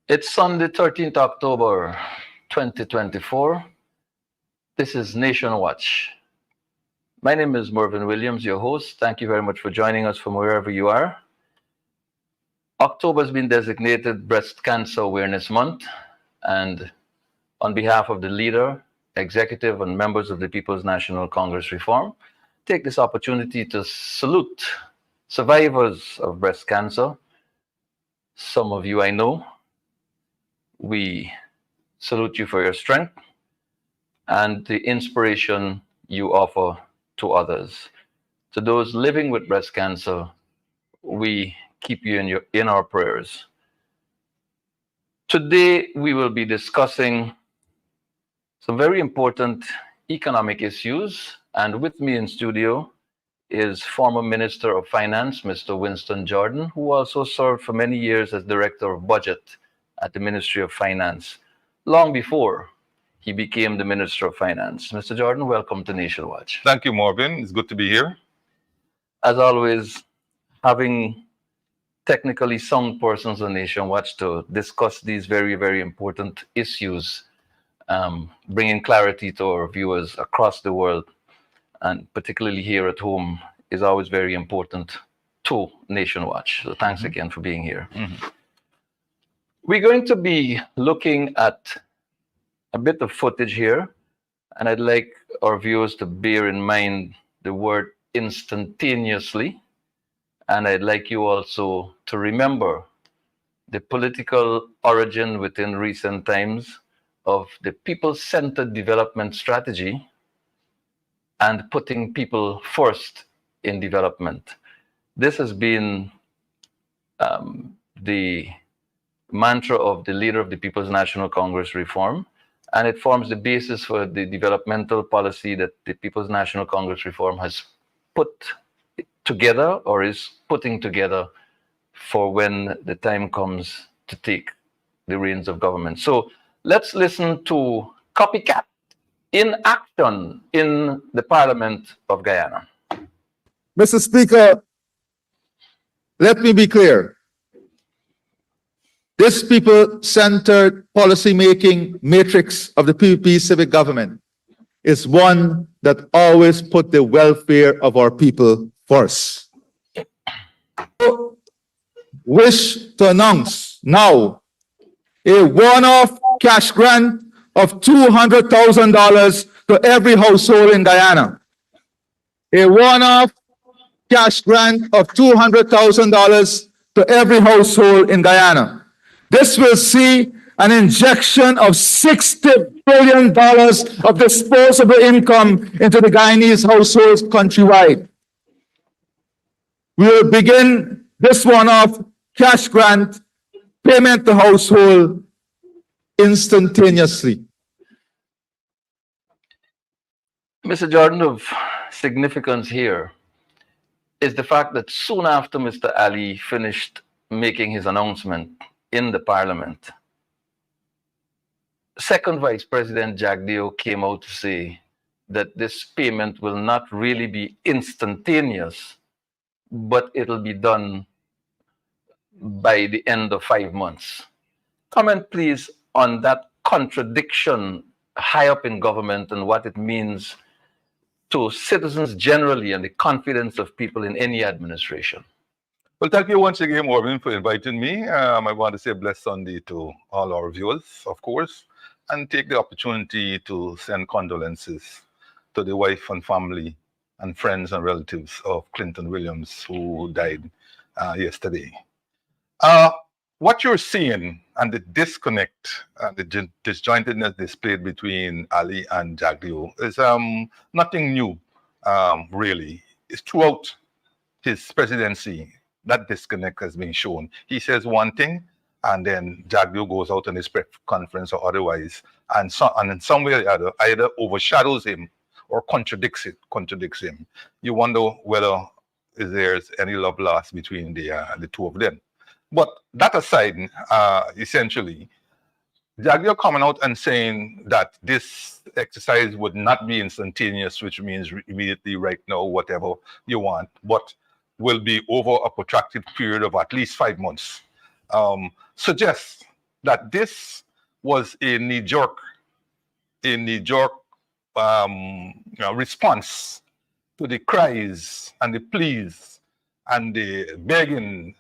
It's Sunday, 13th October 2024. This is Nation Watch. My name is Mervyn Williams, your host. Thank you very much for joining us from wherever you are. October has been designated Breast Cancer Awareness Month, and on behalf of the leader, executive, and members of the People's National Congress Reform, take this opportunity to salute survivors of breast cancer. Some of you I know. We salute you for your strength and the inspiration you offer to others. To those living with breast cancer, we keep you in our prayers. Today, we will be discussing some very important economic issues, and with me in studio is former Minister of Finance, Mr. Winston Jordan, who also served for many years as Director of Budget at the Ministry of Finance, long before he became the Minister of Finance. Mr. Jordan, welcome to Nation Watch. Thank you, Mervyn. It's good to be here. As always, having technically sound persons on Nation Watch to discuss these very, very important issues, bringing clarity to our viewers across the world, and particularly here at home, is always very important to Nation Watch. So thanks again for being here. We're going to be looking at a bit of footage here, and I'd like our viewers to bear in mind the word instantaneously, and I'd like you also to remember the political origin within recent times of the people-centered development strategy and putting people first in development. This has been the mantra of the leader of the People's National Congress Reform, and it forms the basis for the developmental policy that the People's National Congress Reform has put together or is putting together for when the time comes to take the reins of government. So let's listen to Copycat in action in the Parliament of Guyana. Mr. Speaker, let me be clear. This people-centered policy-making matrix of the PPP civic government is one that always put the welfare of our people first. I wish to announce now a one-off cash grant of $200,000 to every household in Guyana. A one-off cash grant of $200,000 to every household in Guyana. This will see an injection of $60 billion of disposable income into the Guyanese households countrywide. We will begin this one-off cash grant payment to household instantaneously. Mr. Jordan, of significance here is the fact that soon after Mr. Ali finished making his announcement in the Parliament, Second Vice President Jagdeo came out to say that this payment will not really be instantaneous, but it'll be done by the end of 5 months. Comment, please, on that contradiction high up in government and what it means to citizens generally and the confidence of people in any administration. Well, thank you once again, Mervyn, for inviting me. I want to say blessed Sunday to all our viewers, of course, and take the opportunity to send condolences to the wife and family and friends and relatives of Clinton Williams, who died yesterday. What you're seeing and the disconnect and the disjointedness displayed between Ali and Jagdeo is nothing new, really. It's throughout his presidency that disconnect has been shown. He says one thing, and then Jagdeo goes out in his press conference or otherwise, and in some way or the other, either overshadows him or contradicts him. You wonder whether there's any love lost between the two of them. But that aside, essentially, Jagdeo coming out and saying that this exercise would not be instantaneous, which means immediately, right now, whatever you want, but will be over a protracted period of at least 5 months, suggests that this was a knee-jerk response to the cries and the pleas and the begging,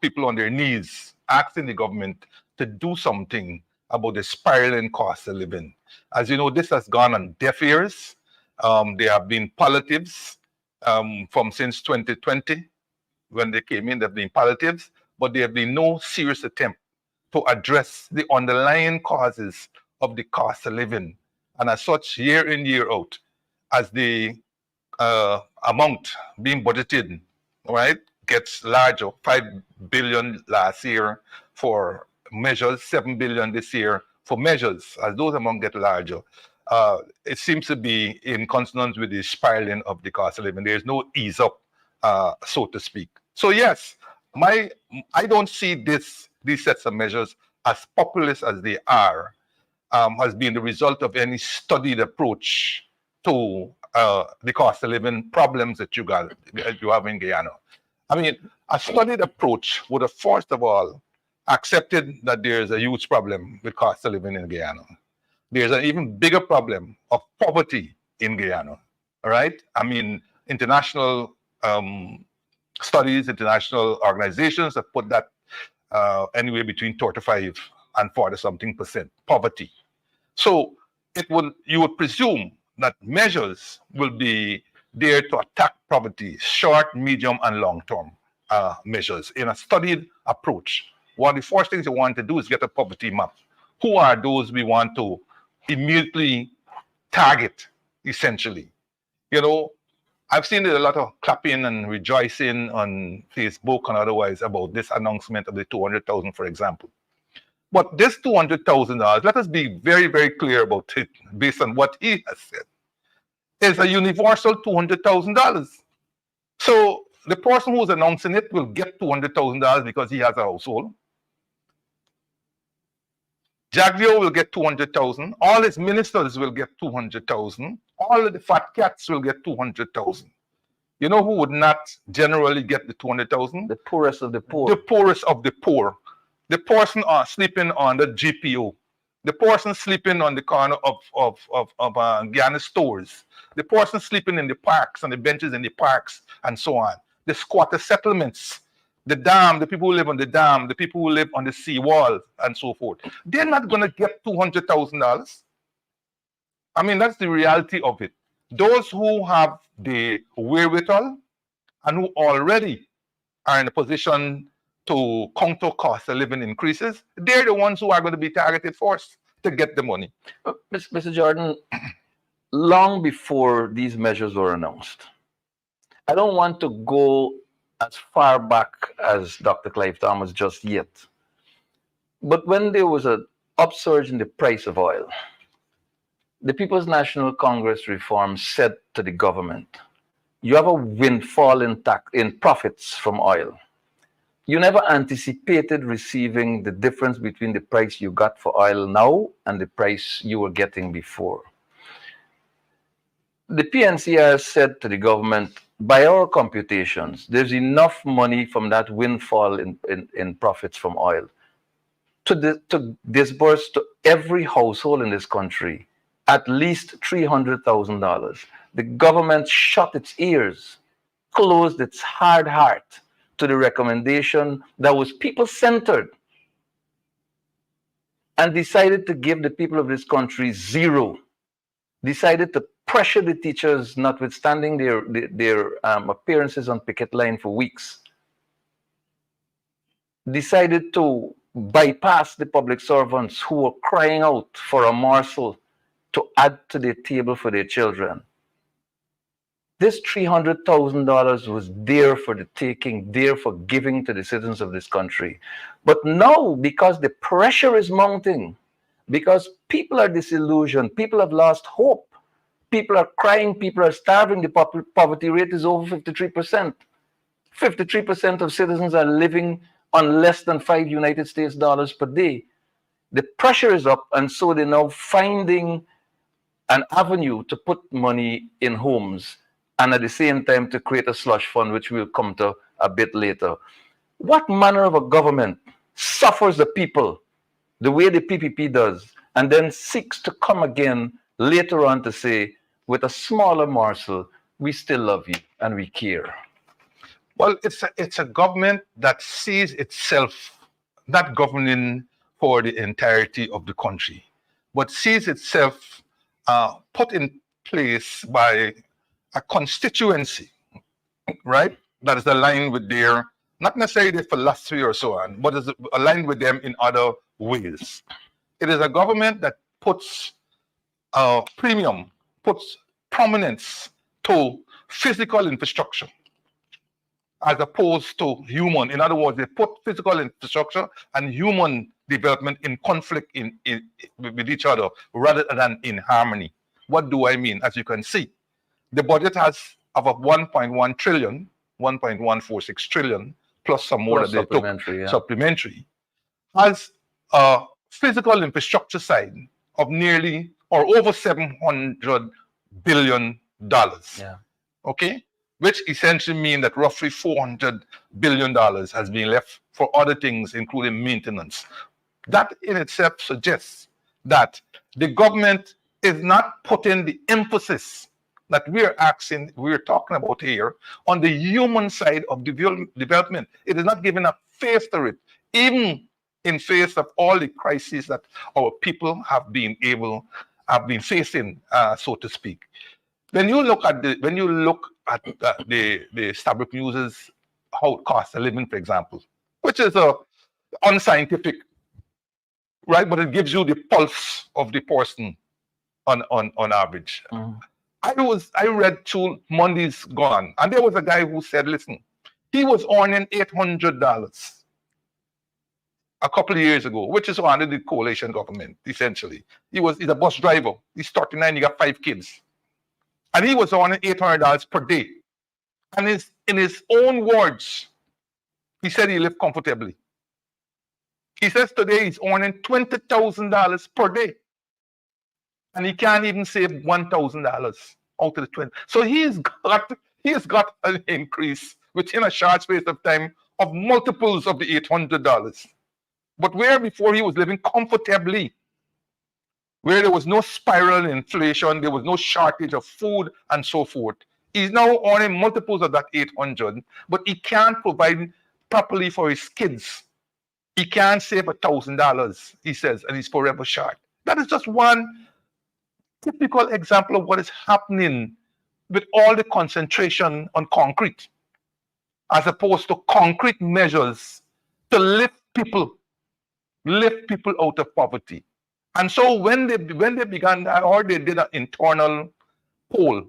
people on their knees asking the government to do something about the spiraling cost of living. As you know, this has gone on deaf ears. There have been palliatives from since 2020 when they came in. There have been palliatives, but there have been no serious attempt to address the underlying causes of the cost of living. And as such, year in, year out, as the amount being budgeted, right, gets larger, 5 billion last year for measures, 7 billion this year for measures, as those amounts get larger, it seems to be in consonance with the spiraling of the cost of living. There's no ease up, so to speak. So yes, I don't see these sets of measures, as populist as they are, has been the result of any studied approach to the cost of living problems that you have in Guyana. I mean, a studied approach would have first of all accepted that there's a huge problem with cost of living in Guyana. There's an even bigger problem of poverty in Guyana. All right? I mean, international studies, international organizations have put that anywhere between 35 and 40-something% poverty. So you would presume that measures will be there to attack poverty, short, medium, and long-term measures in a studied approach. One of the first things you want to do is get a poverty map. Who are those we want to immediately target, essentially? I've seen a lot of clapping and rejoicing on Facebook and otherwise about this announcement of the 200,000, for example. But this $200,000, let us be very, very clear about it, based on what he has said, is a universal $200,000. So the person who's announcing it will get $200,000 because he has a household. Jaglio will get 200,000. All his ministers will get 200,000. All of the fat cats will get 200,000. You know who would not generally get the 200,000? The poorest of the poor. The poorest of the poor. The person sleeping on the GPO. The person sleeping on the corner of Guyana stores. The person sleeping in the parks, on the benches in the parks, and so on. The squatter settlements. The dam, the people who live on the dam, the people who live on the seawall, and so forth. They're not going to get $200,000. I mean, that's the reality of it. Those who have the wherewithal and who already are in a position to counter cost of living increases, they're the ones who are going to be targeted first to get the money. Mr. Jordan, long before these measures were announced, I don't want to go as far back as Dr. Clive Thomas just yet. But when there was an upsurge in the price of oil, the People's National Congress reform said to the government, you have a windfall in profits from oil. You never anticipated receiving the difference between the price you got for oil now and the price you were getting before. The PNCR said to the government, by our computations, there's enough money from that windfall in profits from oil to disburse to every household in this country at least $300,000. The government shut its ears, closed its hard heart to the recommendation that was people-centered, and decided to give the people of this country zero, decided to pressure the teachers, notwithstanding their appearances on picket line for weeks, decided to bypass the public servants who were crying out for a morsel to add to their table for their children. This $300,000 was there for the taking, there for giving to the citizens of this country. But now, because the pressure is mounting, because people are disillusioned, people have lost hope, people are crying, people are starving, the poverty rate is over 53%. 53% of citizens are living on less than $5 per day. The pressure is up, and so they're now finding an avenue to put money in homes and at the same time to create a slush fund, which we'll come to a bit later. What manner of a government suffers the people the way the PPP does, and then seeks to come again later on to say, with a smaller morsel, we still love you and we care. Well, it's a government that sees itself not governing for the entirety of the country, but sees itself put in place by a constituency, right? That is aligned with their, not necessarily their philosophy or so on, but is aligned with them in other ways. It is a government that puts premium, puts prominence to physical infrastructure as opposed to human. In other words, they put physical infrastructure and human development in conflict with each other rather than in harmony. What do I mean? As you can see, the budget has about 1.1 trillion, 1.146 trillion, plus some more Plus that they supplementary, took, yeah. supplementary, has a physical infrastructure side of nearly or over $700 billion. Yeah. Okay? Which essentially means that roughly $400 billion has been left for other things, including maintenance. That in itself suggests that the government is not putting the emphasis that we're talking about here on the human side of development. It is not giving a face to it, even in face of all the crises that our people have been facing, so to speak. When you look at the Stabrook News's how cost of living, for example, which is unscientific, right? But it gives you the pulse of the person on average. Mm. I read 2 Mondays gone, and there was a guy who said, listen, he was earning $800 a couple of years ago, which is under the coalition government, essentially. He's a bus driver. He's 39, he got 5 kids. And he was earning $800 per day. And in his own words, he said he lived comfortably. He says today he's earning $20,000 per day. And he can't even save $1,000 out of the 20. So he's got an increase within a short space of time of multiples of the $800. But where before he was living comfortably, where there was no spiral inflation, there was no shortage of food and so forth. He's now earning multiples of that 800, but he can't provide properly for his kids. He can't save $1,000, he says, and he's forever short. That is just one typical example of what is happening with all the concentration on concrete, as opposed to concrete measures to lift people out of poverty. And so when they began that, or they did an internal poll,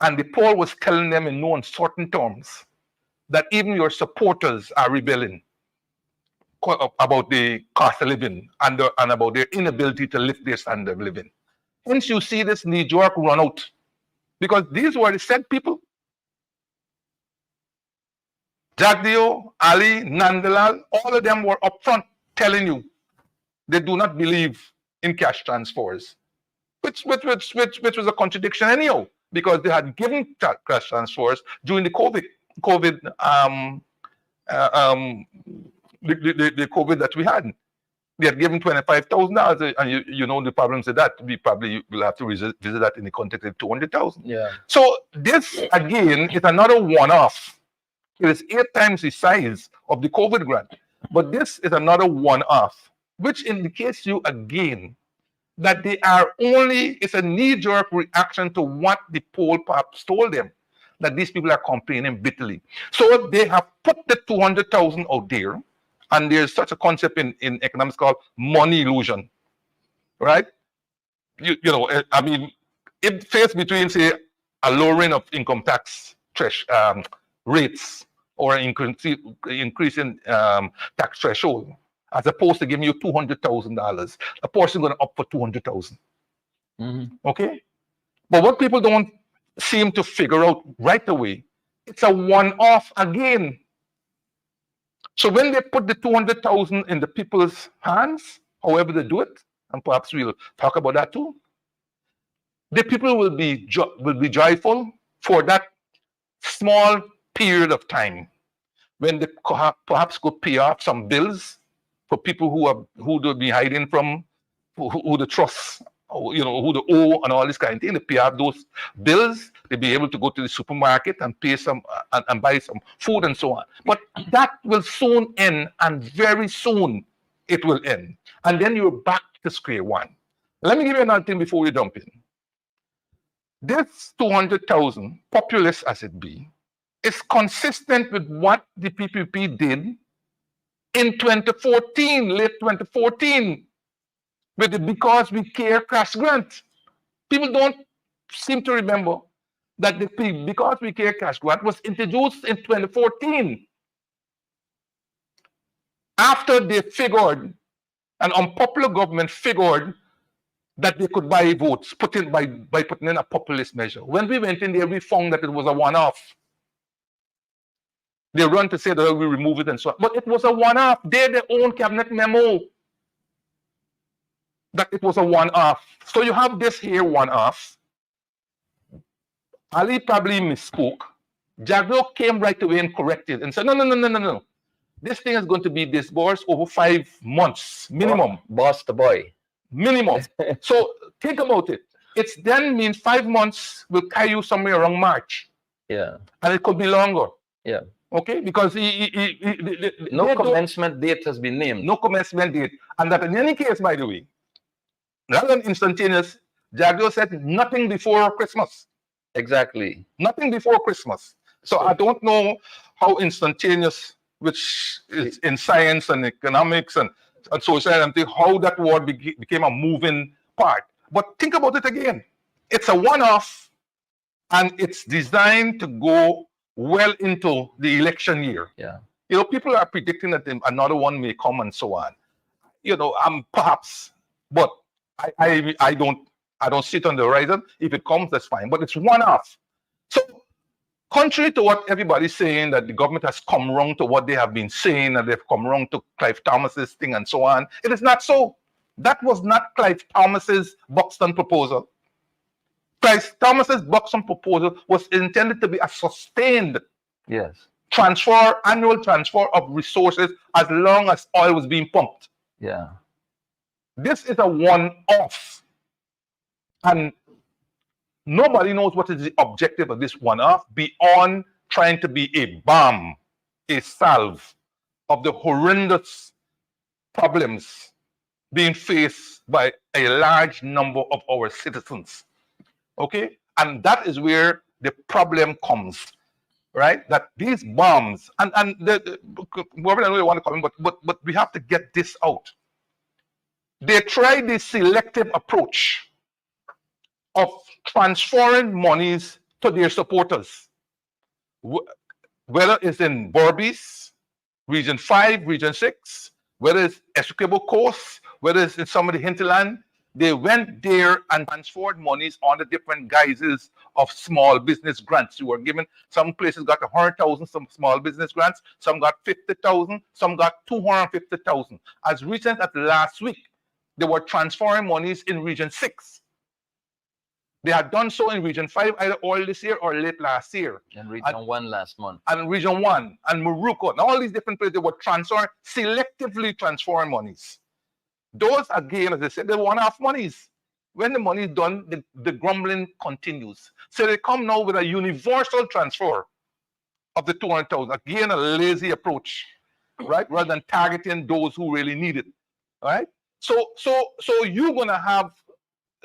and the poll was telling them in no uncertain terms that even your supporters are rebelling about the cost of living and about their inability to lift their standard of living. Hence you see this knee-jerk run out, because these were the said people. Jagdeo, Ali, Nandalal, all of them were upfront telling you they do not believe in cash transfers, which was a contradiction anyhow, because they had given cash transfers during the COVID the COVID that we had. They had given $25,000, and you know the problems with that. We probably will have to visit that in the context of 200,000. Yeah. So this again is another one-off. It is 8 times the size of the COVID grant, but this is another one-off, which indicates you again that it's a knee-jerk reaction to what the poll perhaps told them, that these people are complaining bitterly. So they have put the 200,000 out there, and there's such a concept in economics called money illusion, right? You know, I mean, it fails between, say, a lowering of income tax rates or an increase in tax threshold, as opposed to giving you $200,000. A person going to opt for 200,000. Mm-hmm. Okay? But what people don't seem to figure out right away, it's a one-off again. So when they put the 200,000 in the people's hands, however they do it, and perhaps we'll talk about that too, the people will be joyful for that small period of time when they perhaps could pay off some bills for people who do be hiding from, who the trust, who the owe and all this kind of thing. They pay off those bills. They be able to go to the supermarket and pay some and buy some food and so on. But that will soon end, and very soon it will end. And then you're back to square one. Let me give you another thing before we jump in. This 200,000, populous as it be, is consistent with what the PPP did in 2014, late 2014, with the Because We Care cash grant. People don't seem to remember that the Because We Care cash grant was introduced in 2014 after they figured, an unpopular government figured, that they could buy votes by putting in a populist measure. When we went in there, we found that it was a one-off. They run to say that we remove it and so on. But it was a one-off. They had their own cabinet memo that it was a one-off. So you have this here one-off. Ali probably misspoke. Jagdo came right away and corrected and said, no. This thing is going to be disbursed over 5 months, minimum. Boss the boy. Minimum. So think about it. It then means 5 months will carry you somewhere around March. Yeah. And it could be longer. Yeah. Okay? Because no commencement date has been named. No commencement date. And that in any case, by the way, rather than instantaneous, Jagdo said nothing before Christmas. Exactly. Nothing before Christmas. So I don't know how instantaneous, which is in science and economics and social and how that word became a moving part. But think about it again. It's a one-off, and it's designed to go well into the election year. Yeah. People are predicting that another one may come and so on. Perhaps, but I don't see it on the horizon. If it comes, that's fine. But it's one-off. So, contrary to what everybody's saying, that the government has come wrong to what they have been saying, and they've come wrong to Clive Thomas's thing and so on, it is not so. That was not Clive Thomas's Buxton proposal. Clive Thomas's Buxton proposal was intended to be a sustained annual transfer of resources as long as oil was being pumped. Yeah. This is a one-off. And nobody knows what is the objective of this one-off beyond trying to be a balm, a salve of the horrendous problems being faced by a large number of our citizens. Okay? And that is where the problem comes, right? That these bombs, and whoever I really want to come in, but we have to get this out. They tried this selective approach of transferring monies to their supporters, whether it's in Berbice, Region 5, Region 6, whether it's Essequibo Coast, whether it's in some of the hinterland. They went there and transferred monies under different guises of small business grants. You were given, some places got 100,000, some small business grants, some got 50,000, some got 250,000. As recent as last week, they were transferring monies in Region 6. They had done so in Region 5 either early this year or late last year. And Region 1 last month. And Region 1 and Morocco and all these different places, they were selectively transferring monies. Those, again, as I said, they're one-off monies. When the money is done, the grumbling continues. So they come now with a universal transfer of the 200,000. Again, a lazy approach, right? Rather than targeting those who really need it, right? So you're going to have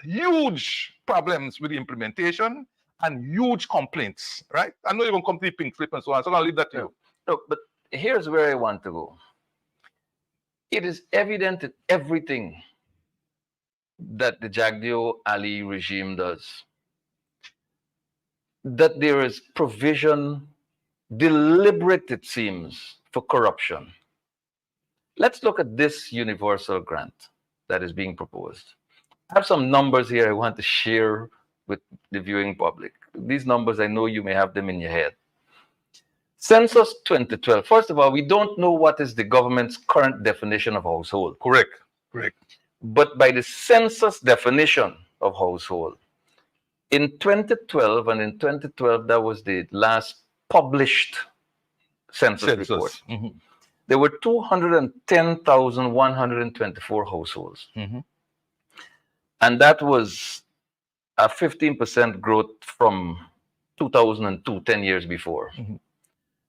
huge problems with the implementation and huge complaints, right? I know you're going to come to the pink slip and so on, so I'm going to leave that to you. No, but here's where I want to go. It is evident in everything that the Jagdeo Ali regime does that there is provision, deliberate it seems, for corruption. Let's look at this universal grant that is being proposed. I have some numbers here I want to share with the viewing public. These numbers, I know you may have them in your head. Census 2012. First of all, we don't know what is the government's current definition of household. Correct. But by the census definition of household, in 2012, and in 2012, that was the last published census report. there were 210,124 households. Mhm. And that was a 15% growth from 2002, 10 years before. Mhm.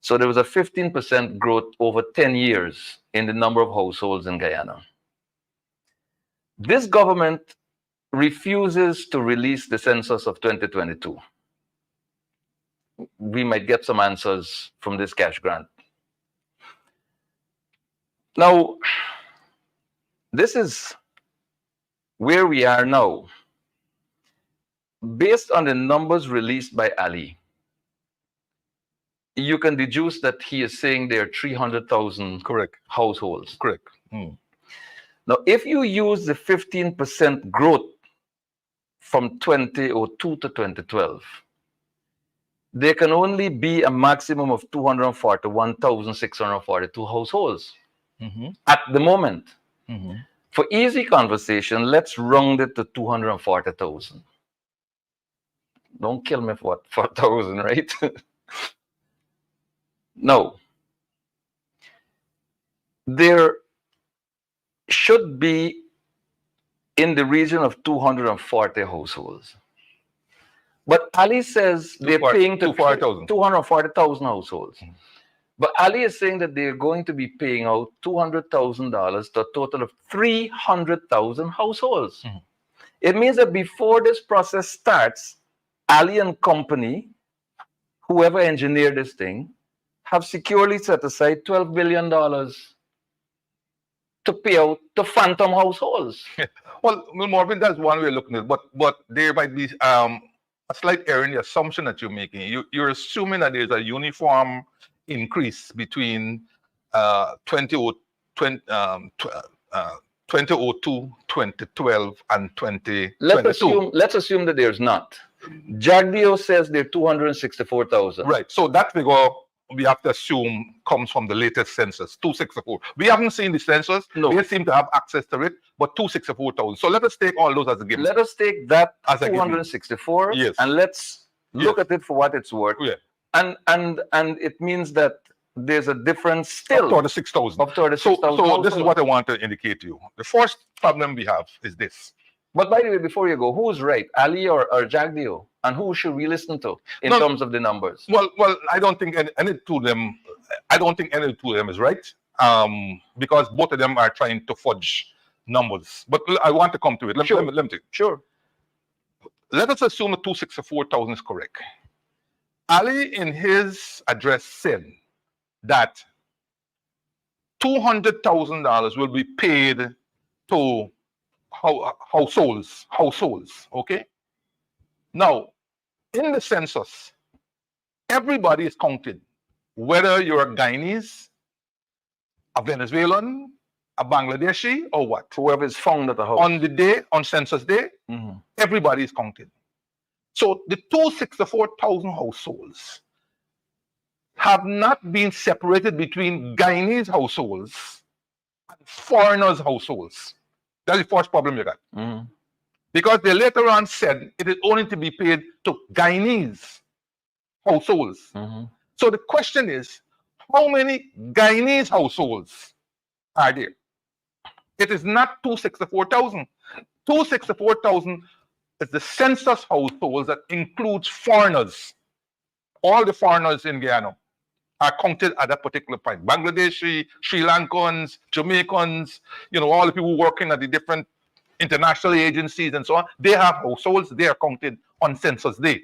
So there was a 15% growth over 10 years in the number of households in Guyana. This government refuses to release the census of 2022. We might get some answers from this cash grant. Now, this is where we are now. Based on the numbers released by Ali, you can deduce that he is saying there are 300,000 Correct. households. Correct. Now, if you use the 15% growth from 2002 to 2012, there can only be a maximum of 241,642 households Mhm. at the moment. Mhm. For easy conversation, let's round it to 240,000. Don't kill me for what? 4,000, right? No. There should be in the region of 240 households. But Ali says they're paying to 240,000 households. But Ali is saying that they're going to be paying out $200,000 to a total of 300,000 households. Mhm. It means that before this process starts, Ali and company, whoever engineered this thing, have securely set aside $12 billion to pay out to phantom households. Well, Marvin, that's one way of looking at it, but there might be a slight error in the assumption that you're making. You're assuming that there's a uniform increase between 2002, 2012, and 2022. Let's assume that there's not. Jagdio says there are 264,000. Right. So that figure we have to assume comes from the latest census, 264. We haven't seen the census. No. They seem to have access to it, but 264,000. So let us take all those as a given. Let us take that As a given. 264 Yes. and let's look Yes. at it for what it's worth. Yeah. And it means that there's a difference Up still to the 6,000. of 36,000 So this is households. what I want to indicate to you. The first problem we have is this. But by the way, before you go, who's right, Ali or Jagdio? And who should we listen to in No. terms of the numbers? Well, I don't think any two of them. I don't think any two of them is right. Because both of them are trying to fudge numbers. But I want to come to it. Let me take. Sure. Let us assume the 264,000 is correct. Ali, in his address, said that $200,000 will be paid to households. Okay. Now, in the census, everybody is counted, whether you're a Guyanese, a Venezuelan, a Bangladeshi, or what. Whoever is found at the house. On census day, Mhm. everybody is counted. So the 264,000 households have not been separated between Guyanese households and foreigners' households. That's the first problem you got. Mhm. Because they later on said it is only to be paid to Guyanese households. Mhm. So the question is, how many Guyanese households are there? It is not 264,000. 264,000 is the census households that includes foreigners. All the foreigners in Guyana are counted at that particular point. Bangladeshi, Sri Lankans, Jamaicans, all the people working at the different international agencies and so on, they have households, they are counted on census day.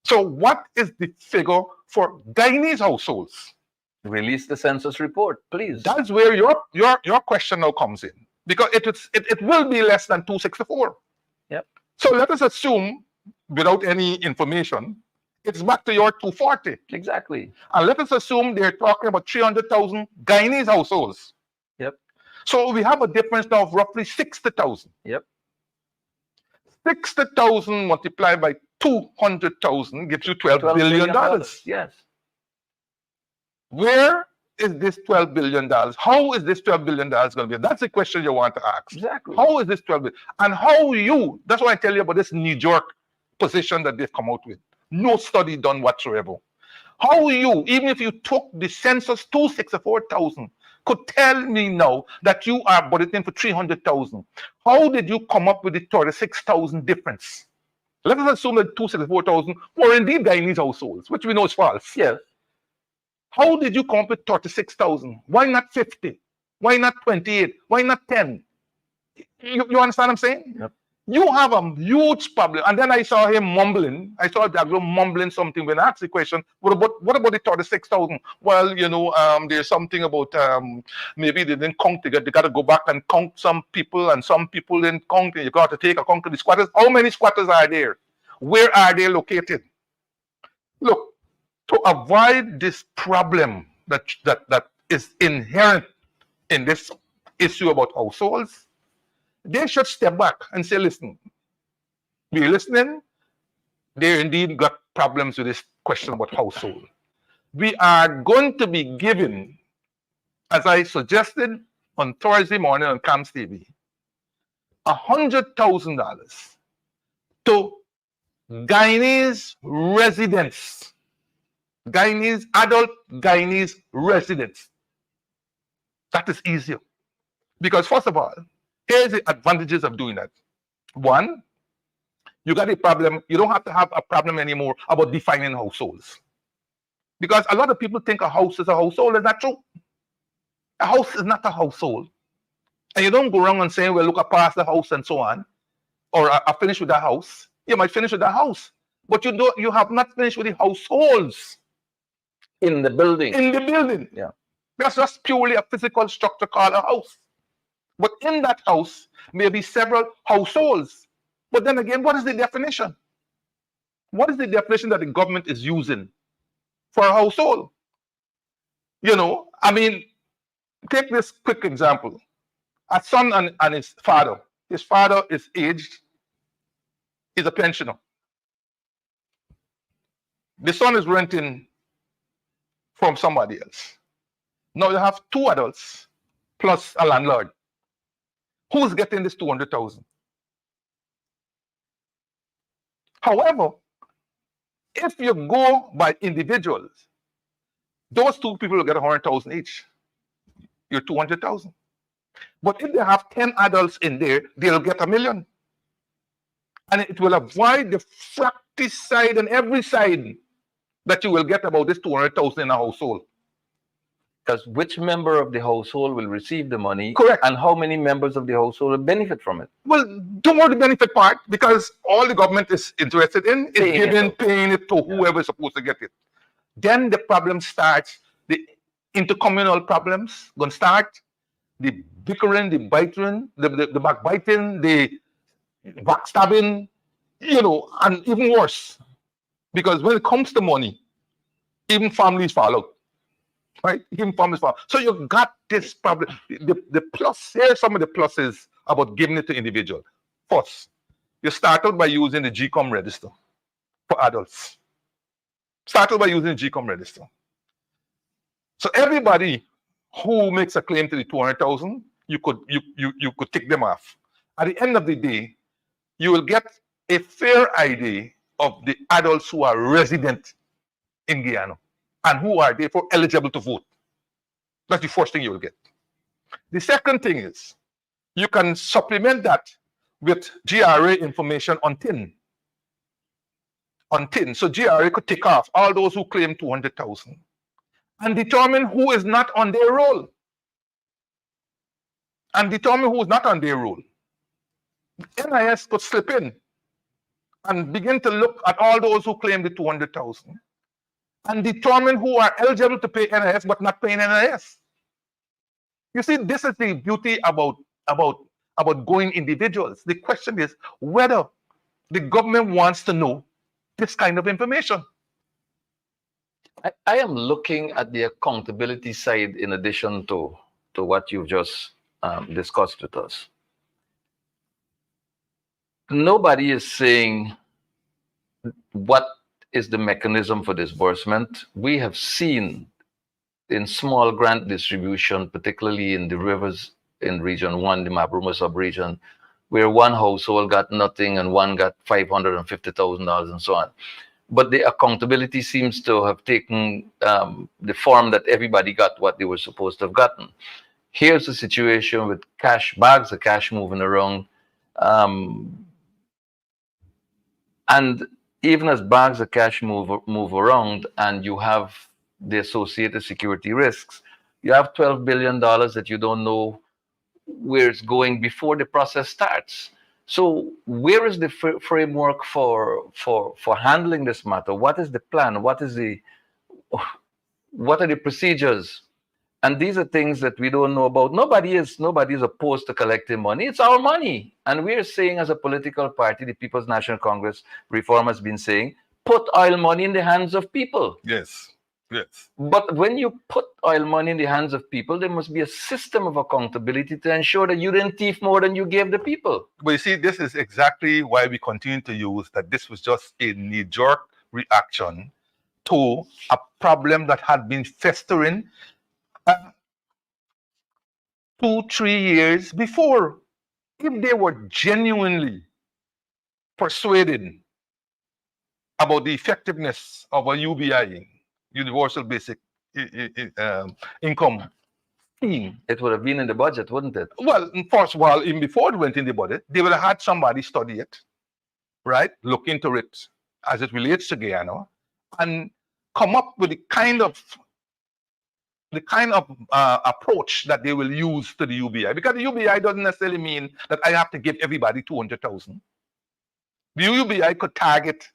So what is the figure for Guyanese households? Release the census report, please. That's where your question now comes in. Because it will be less than 264. Yep. So let us assume, without any information, it's back to your 240. Exactly. And let us assume they're talking about 300,000 Guyanese households. Yep. So we have a difference now of roughly 60,000. Yep. 60,000 multiplied by 200,000 gives you $12 billion. Yes. Where is this $12 billion? How is this $12 billion going to be? That's the question you want to ask. Exactly. How is this 12 billion? And how that's why I tell you about this knee-jerk position that they've come out with. No study done whatsoever. How even if you took the census 264,000, could tell me now that you are budgeting for 300,000, how did you come up with the 36,000 difference? Let us assume that 264,000 were indeed Guyanese households, which we know is false. Yes. How did you come up with 36,000? Why not 50? Why not 28? Why not 10? You understand what I'm saying? Yep. You have a huge problem. And then I saw him mumbling. I saw Daglo mumbling something when I asked the question, what about the 36,000? Well, there's something about maybe they didn't count. They got to go back and count some people, and some people didn't count. And you got to take account of the squatters. How many squatters are there? Where are they located? Look, to avoid this problem that is inherent in this issue about households, they should step back and say, listen, we're listening. They indeed got problems with this question about household. We are going to be given, as I suggested on Thursday morning on CAMS TV, $100,000 to Guyanese residents, adult Guyanese residents. That is easier. Because first of all, here's the advantages of doing that. One, you got a problem. You don't have to have a problem anymore about defining households. Because a lot of people think a house is a household. It's not true. A house is not a household. And you don't go around and say, well, look, I passed the house and so on. Or I finished with that house. You might finish with that house. But you have not finished with the households. In the building. In the building. Yeah. That's just purely a physical structure called a house. But in that house may be several households. But then again, what is the definition? What is the definition that the government is using for a household? Take this quick example. A son and his father. His father is aged. He's a pensioner. The son is renting from somebody else. Now you have two adults plus a landlord. Who's getting this 200,000? However, if you go by individuals, those two people will get 100,000 each. You're 200,000. But if they have 10 adults in there, they'll get $1 million. And it will avoid the fratricide and every side that you will get about this 200,000 in a household. Because which member of the household will receive the money? Correct. And how many members of the household will benefit from it? Well, don't worry the benefit part, because all the government is interested in is paying it to whoever is supposed to get it. Then the problem starts, the intercommunal problems going to start, the bickering, the biting, the backbiting, the backstabbing, and even worse. Because when it comes to money, even families fall out. Right? Even families fall. So you've got this problem. The plus, here's some of the pluses about giving it to individual. First, you started by using the GCOM register for adults. Started by using the GCOM register. So everybody who makes a claim to the 200,000, you could tick them off. At the end of the day, you will get a fair idea of the adults who are resident in Guyana and who are therefore eligible to vote. That's the first thing you will get. The second thing is you can supplement that with GRA information on tin. So GRA could take off all those who claim 200,000 and determine who is not on their roll. NIS could slip in and begin to look at all those who claim the 200,000 and determine who are eligible to pay NIS but not paying NIS. You see, this is the beauty about going individuals. The question is whether the government wants to know this kind of information. I am looking at the accountability side in addition to what you've just discussed with us. Nobody is saying what is the mechanism for disbursement. We have seen in small grant distribution, particularly in the rivers in Region 1, the Mabruma sub-region, where one household got nothing and one got $550,000 and so on. but the accountability seems to have taken the form that everybody got what they were supposed to have gotten. Here's the situation with cash, bags of cash moving around. And even as bags of cash move around and you have the associated security risks, you have $12 billion that you don't know where it's going before the process starts. So where is the framework for handling this matter? What is the plan? What are the procedures? And these are things that we don't know about. Nobody is opposed to collecting money. It's our money. And we're saying, as a political party, the People's National Congress Reform has been saying, put oil money in the hands of people. Yes. Yes. But when you put oil money in the hands of people, there must be a system of accountability to ensure that you didn't thief more than you gave the people. But you see, this is exactly why we continue to use that this was just a knee-jerk reaction to a problem that had been festering 2-3 years before. If they were genuinely persuaded about the effectiveness of a UBI, Universal Basic Income scheme, it would have been in the budget, wouldn't it? well, first of all, even before it went in the budget, they would have had somebody study it, right? Look into it as it relates to Guyana, and come up with the kind of approach that they will use to the UBI. Because the UBI doesn't necessarily mean that I have to give everybody 200,000. The UBI could target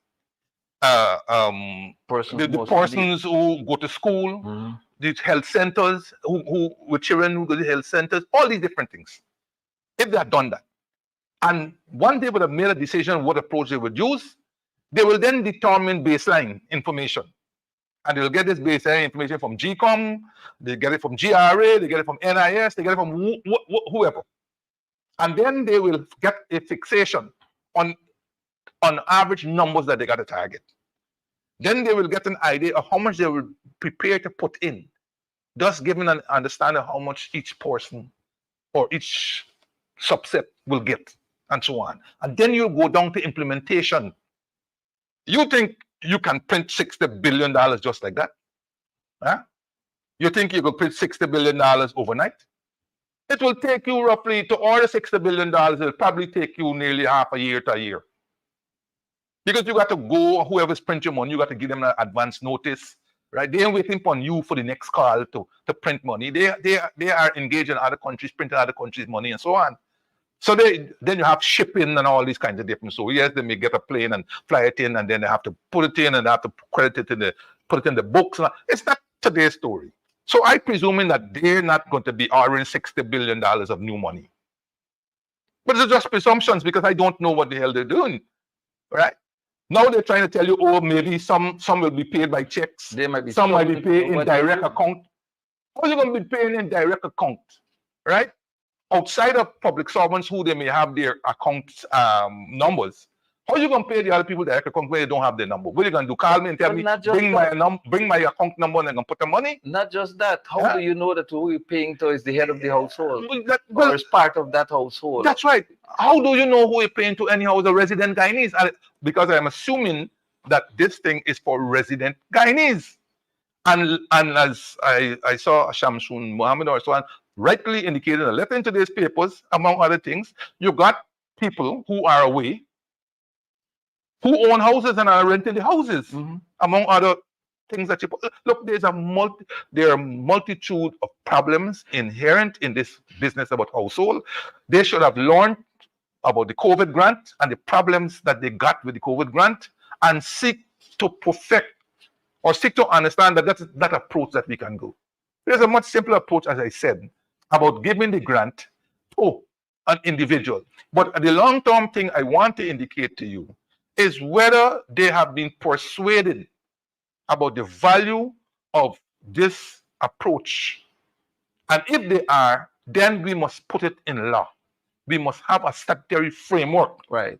the persons who go to school, the health centers, who with children who go to health centers, all these different things. If they had done that, and once they would have made a decision what approach they would use, they will then determine baseline information. And they'll get this baseline information from GCOM, they get it from GRA, they get it from NIS, they get it from whoever. And then they will get a fixation on average numbers that they got to target. Then they will get an idea of how much they will prepare to put in, thus giving an understanding of how much each person or each subset will get, and so on. And then you go down to implementation. You think you can print $60 billion just like that? Huh? You think you could print $60 billion overnight? It will take you roughly, to order $60 billion, it'll probably take you nearly half a year to a year. Because you got to go, whoever's print your money, you got to give them an advance notice, right? They ain't waiting on you for the next call to print money. They are engaged in other countries, printing other countries' money and so on. So then you have shipping and all these kinds of different. So yes, they may get a plane and fly it in, and then they have to put it in, and they have to credit it put it in the books. It's not today's story. So I'm presuming that they're not going to be ordering $60 billion of new money. But it's just presumptions, because I don't know what the hell they're doing, right? Now they're trying to tell you, oh, maybe some will be paid by checks. They might be some might be paid in direct account. How are you going to be paying in direct account, right? Outside of public servants who they may have their account numbers, how are you going to pay the other people direct account when they don't have their number? What are you going to do? Call me and tell me, bring my account number and I'm going to put the money? Not just that. How do you know that who you're paying to is the head of the household? Or is part of that household? That's right. How do you know who you're paying to anyhow as a resident Guyanese? Because I'm assuming that this thing is for resident Guyanese. And as I saw Shamsun Mohammed or so on, rightly indicated in a letter in today's papers, among other things, you got people who are away, who own houses and are renting the houses, among other things that you look. There are a multitude of problems inherent in this business about household. They should have learned about the COVID grant and the problems that they got with the COVID grant, and seek to perfect or seek to understand that that's that approach that we can go. There's a much simpler approach, as I said, about giving the grant to an individual. But the long-term thing I want to indicate to you is whether they have been persuaded about the value of this approach. And if they are, then we must put it in law. We must have a statutory framework. Right.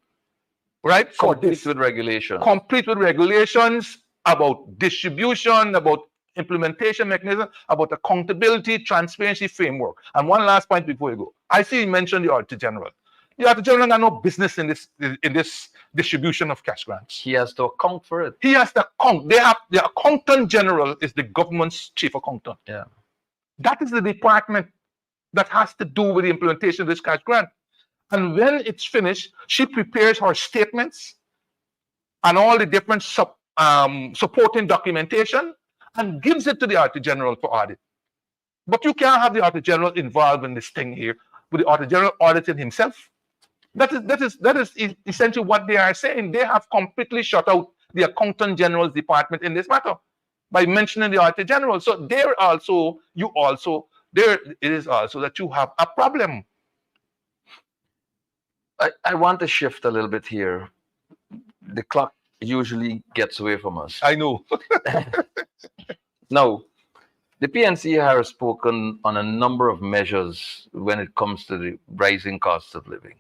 Right? For Complete this. with regulations. Complete with regulations about distribution, about implementation mechanism, about accountability, transparency framework. And one last point before you go. I see you mentioned the Auditor General. The Auditor General got no business in this distribution of cash grants. He has to account for it. He has to account. The Accountant General is the government's chief accountant. Yeah. That is the department that has to do with the implementation of this cash grant. And when it's finished, she prepares her statements and all the different supporting documentation and gives it to the Auditor General for audit. But you can't have the Auditor General involved in this thing here with the Auditor General auditing himself. That is essentially what they are saying. They have completely shut out the Accountant General's department in this matter by mentioning the Auditor General. So there it is also that you have a problem. I want to shift a little bit here. The clock usually gets away from us. I know. Now, the PNC has spoken on a number of measures when it comes to the rising cost of living.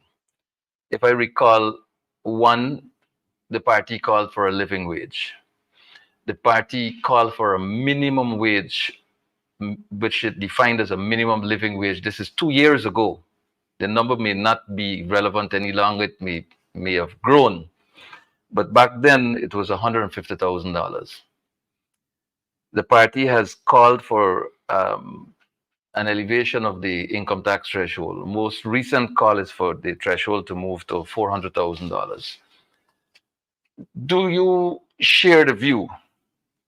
If I recall, one, the party called for a living wage. The party called for a minimum wage, which it defined as a minimum living wage. This is 2 years ago. The number may not be relevant any longer. It may have grown. But back then, it was $150,000. The party has called for an elevation of the income tax threshold. Most recent call is for the threshold to move to $400,000. Do you share the view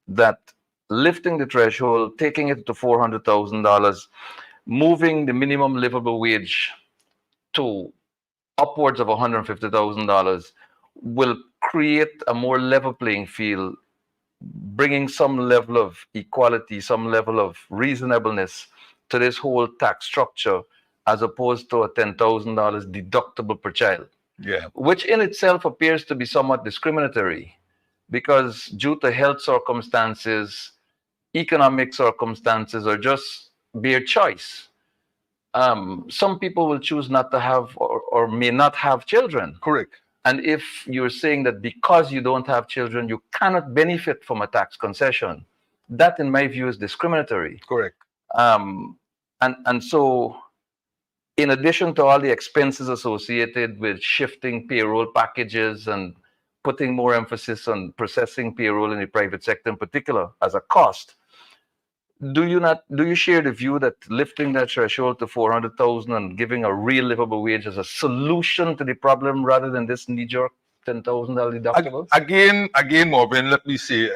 that lifting the threshold, taking it to $400,000, moving the minimum livable wage to upwards of $150,000 will create a more level playing field, bringing some level of equality, some level of reasonableness to this whole tax structure, as opposed to a $10,000 deductible per child? Yeah. Which in itself appears to be somewhat discriminatory, because due to health circumstances, economic circumstances, or just bare choice, some people will choose not to have or may not have children. Correct. And if you're saying that because you don't have children, you cannot benefit from a tax concession, that in my view is discriminatory. Correct. And so, in addition to all the expenses associated with shifting payroll packages and putting more emphasis on processing payroll in the private sector in particular as a cost, do you share the view that lifting that threshold to 400,000 and giving a real livable wage is a solution to the problem rather than this knee-jerk $10,000 deductible? Again, Mervyn, let me say,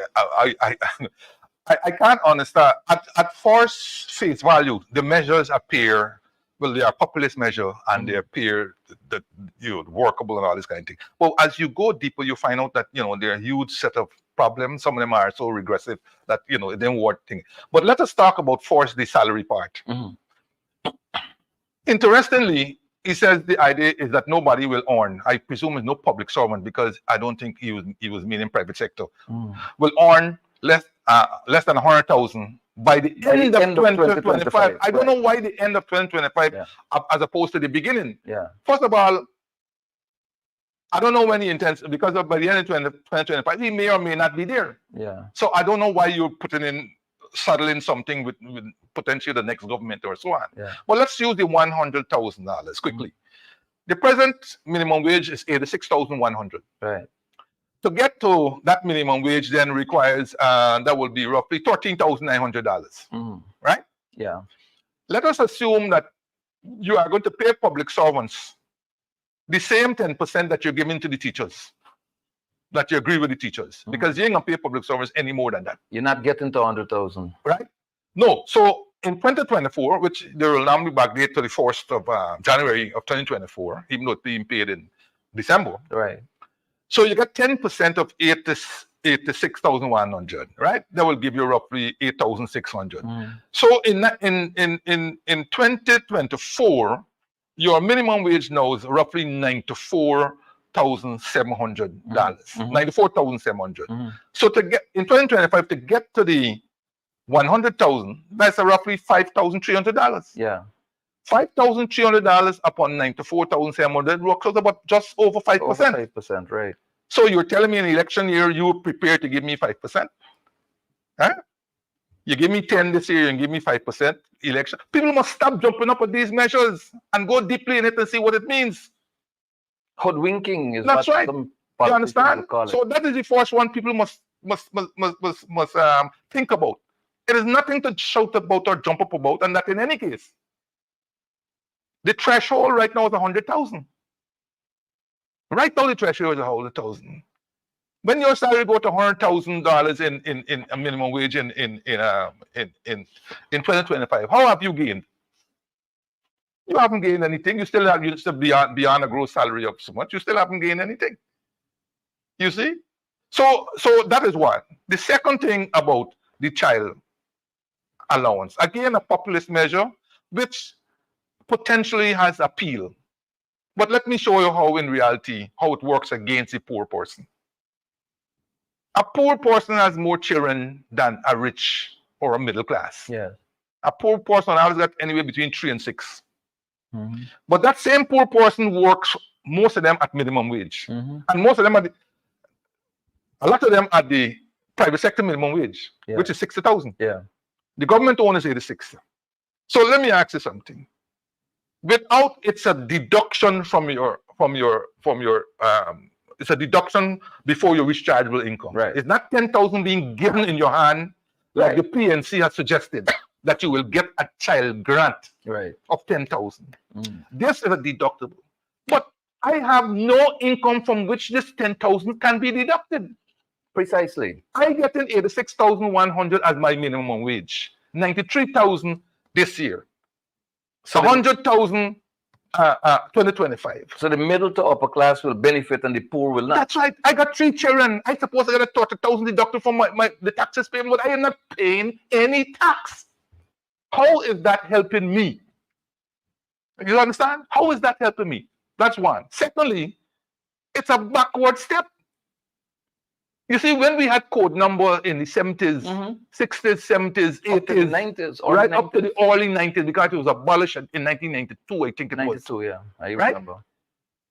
I can't understand. At first face value, the measures appear, well, they are populist measure and they appear that workable and all this kind of thing. Well, as you go deeper, you find out that there are a huge set of problems. Some of them are so regressive that it didn't work thing. But let us talk about first the salary part. Interestingly, he says the idea is that nobody will earn. I presume it's no public servant, because I don't think he was meaning private sector. Will earn less than 100,000 by the end of 2025. I don't know why the end of 2025 as opposed to the beginning. Yeah. First of all, I don't know when he intends, because by the end of 2025, he may or may not be there. Yeah. So I don't know why you're saddling something with potentially the next government or so on. Yeah. But let's use the $100,000 quickly. The present minimum wage is $86,100. Right. To get to that minimum wage then requires, that will be roughly $13,900, right? Yeah. Let us assume that you are going to pay public servants the same 10% that you're giving to the teachers, that you agree with the teachers, because you ain't gonna pay public servants any more than that. You're not getting to 100,000. Right? No. So in 2024, which they will now be backdate to the 1st of January of 2024, even though it's being paid in December. Right. So you get 10% of 86,100, right? That will give you roughly 8,600. So in 2024, your minimum wage now is roughly $94,700. $94,700. So to get in 2025 to get to the 100,000, that's roughly $5,300. Yeah. $5,300 upon $94,700 works out about just over 5%. Over 5%, right. So you're telling me in the election year you're prepared to give me 5%? Huh? You give me 10 this year and give me 5% election. People must stop jumping up at these measures and go deeply in it and see what it means. Hoodwinking is That's what right. some You politicians understand? would call it. So that is the first one people must think about. It is nothing to shout about or jump up about, and that in any case, the threshold right now is 100,000. Right now, the threshold is 100,000. When your salary go to $100,000 in a minimum wage in 2025, how have you gained? You haven't gained anything. You still beyond a gross salary of so much. You still haven't gained anything. You see? So that is one. The second thing about the child allowance, again, a populist measure which potentially has appeal. But let me show you how in reality, how it works against a poor person. A poor person has more children than a rich or a middle class. Yeah. A poor person has got anywhere between 3 and 6. Mm-hmm. But that same poor person works, most of them at minimum wage. Mm-hmm. And most of them a lot of them at the private sector minimum wage, Yeah. which is 60,000. Yeah. The government owner is 86. So let me ask you something. Without, it's a deduction from your it's a deduction before you reach chargeable income. Right. It's not 10,000 being given in your hand like Right. the PNC has suggested that you will get a child grant Right. of 10,000. Mm. This is a deductible. But I have no income from which this 10,000 can be deducted. Precisely. I get in 86,100 as my minimum wage. 93,000 this year. So the, 100,000 2025. so the middle to upper class will benefit and the poor will not. That's right. I got 3 children. I suppose I got a 30,000 deducted from the taxes payment, but I am not paying any tax. How is that helping me? You understand? How is that helping me? That's one. Secondly, it's a backward step. You see, when we had code number in the 70s, Mhm. 60s, 70s, Up to the 80s, 90s. right up to the early 90s, because it was abolished in 1992, I think it was. 92, yeah. I Right? remember.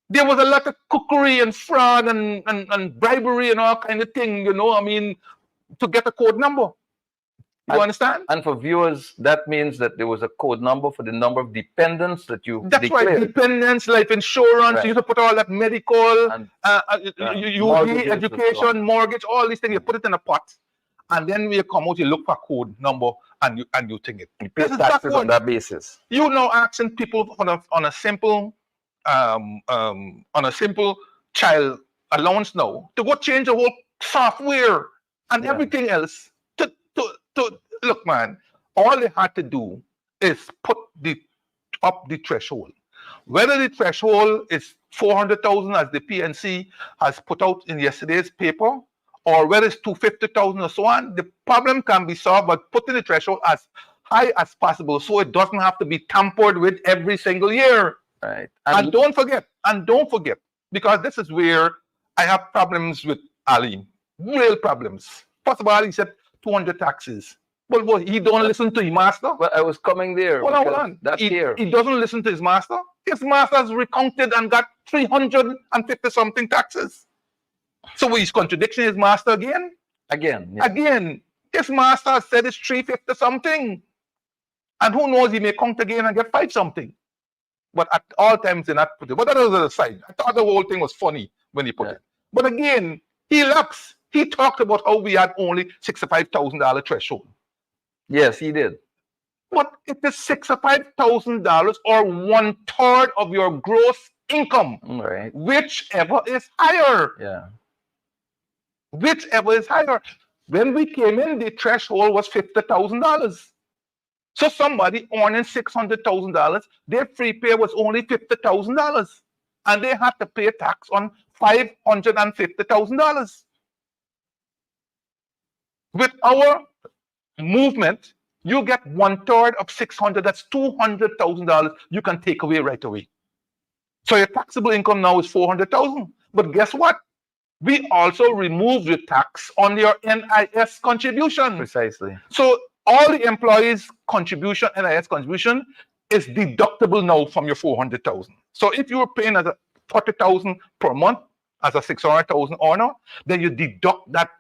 There was a lot of cookery and fraud and bribery and all kind of thing, you know, I mean, to get a code number. You understand? And for viewers, that means that there was a code number for the number of dependents that you That's right. declared. Dependence, life insurance, Right. you have to put all that medical, And UV, mortgages and so education, mortgage, all these things, you put it in a pot. And then when you come out, you look for code number and you think it. you pay This is taxes backward. on that basis. You know, asking people on a simple child allowance now to go change the whole software and Yeah. everything else to look, man. All they had to do is put up the threshold. Whether the threshold is 400,000 as the PNC has put out in yesterday's paper, or whether it's 250,000 or so on, the problem can be solved by putting the threshold as high as possible so it doesn't have to be tampered with every single year. Right. And don't forget, because this is where I have problems with Ali, real problems. First of all, he said 200 taxes. Well, he don't listen to his master. Well, I was coming there. Hold on. because That's here. He doesn't listen to his master. His master has recounted and got 350 something taxes. So he's contradicting his master again. Again. Yeah. Again, his master said it's 350 something. And who knows, he may count again and get 5 something. But at all times, they're not put it. But that was aside. I thought the whole thing was funny when he put Yeah. it. But again, he lapsed. He talked about how we had only $65,000 threshold. Yes, he did. But it is $65,000 or 1/3 of your gross income, Right. whichever is higher. Yeah. Whichever is higher. When we came in, the threshold was $50,000. So somebody earning $600,000, their free pay was only $50,000, and they had to pay tax on $550,000. With our movement, you get 1/3 of 600. That's $200,000 you can take away right away. So your taxable income now is 400,000. But guess what? We also remove the tax on your NIS contribution. Precisely. So all the employees' contribution, NIS contribution, is deductible now from your 400,000. So if you were paying as a 30,000 per month as a 600,000 earner, then you deduct that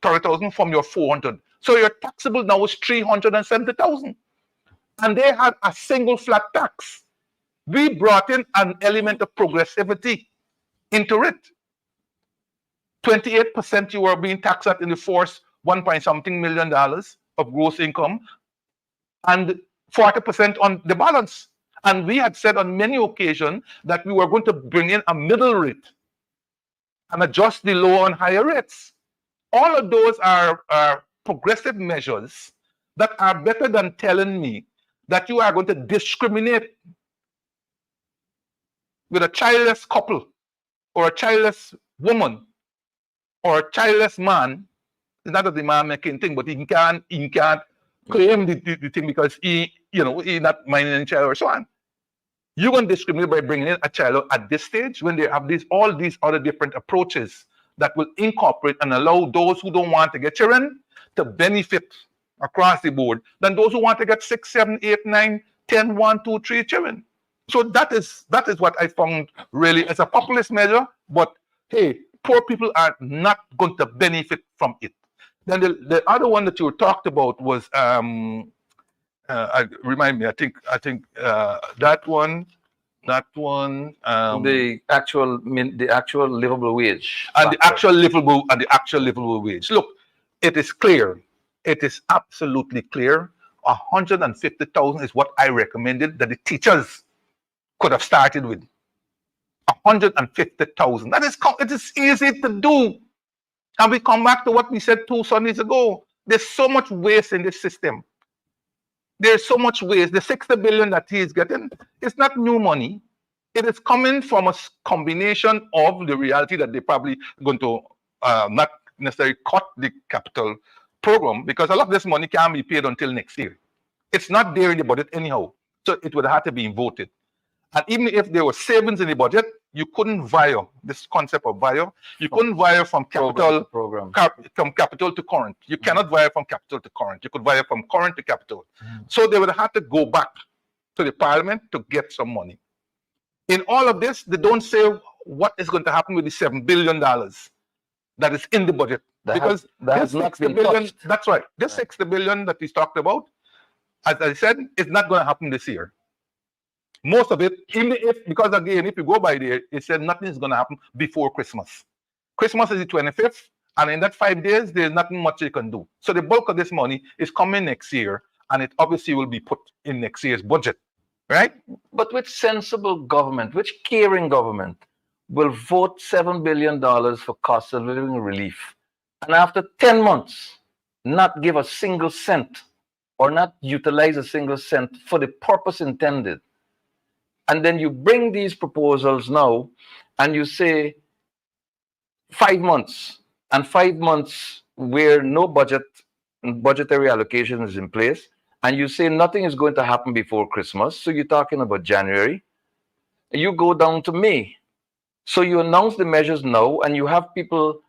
30,000 from your 400. So your taxable now is 370,000. And they had a single flat tax. We brought in an element of progressivity into it. 28% you were being taxed at in the force, $1 point something million of gross income, and 40% on the balance. And we had said on many occasions that we were going to bring in a middle rate and adjust the low and higher rates. All of those are progressive measures that are better than telling me that you are going to discriminate with a childless couple or a childless woman or a childless man. It's not that the man making thing, but he can't claim the thing because he's not minding any child or so on. You're going to discriminate by bringing in a child at this stage when they have all these other different approaches that will incorporate and allow those who don't want to get children to benefit across the board than those who want to get 6, 7, 8, 9, 10, 1, 2, 3 children. So that is what I found really as a populist measure. But hey, poor people are not going to benefit from it. Then the other one that you talked about was remind me. I think that one. The actual livable wage and the actual livable wage. Look, it is clear. It is absolutely clear. 150,000 is what I recommended that the teachers could have started with. 150,000. It is easy to do. And we come back to what we said 2 Sundays ago. There's so much waste in this system. There's so much waste. The 60 billion that he is getting is not new money. It is coming from a combination of the reality that they're probably going to not necessarily cut the capital program because a lot of this money can't be paid until next year. It's not there in the budget anyhow. So it would have to be voted. And even if there were savings in the budget, you couldn't via this concept of via. You couldn't via from capital from capital to current. You cannot via from capital to current. You could via from current to capital. So they would have to go back to the parliament to get some money. In all of this, they don't say what is going to happen with the $7 billion that is in the budget. Because has not been touched. That's right. This 60 billion that we talked about, as I said, is not going to happen this year. Most of it, even if, because again, if you go by there, it said nothing is going to happen before Christmas. Christmas is the 25th, and in that 5 days, there's nothing much you can do. So the bulk of this money is coming next year, and it obviously will be put in next year's budget, right? But which sensible government, which caring government will vote $7 billion for cost of living relief, and after 10 months, not give a single cent or not utilize a single cent for the purpose intended? And then you bring these proposals now and you say 5 months, and 5 months where no budgetary allocation is in place, and you say nothing is going to happen before Christmas. So you're talking about January. You go down to May. So you announce the measures now, and you have people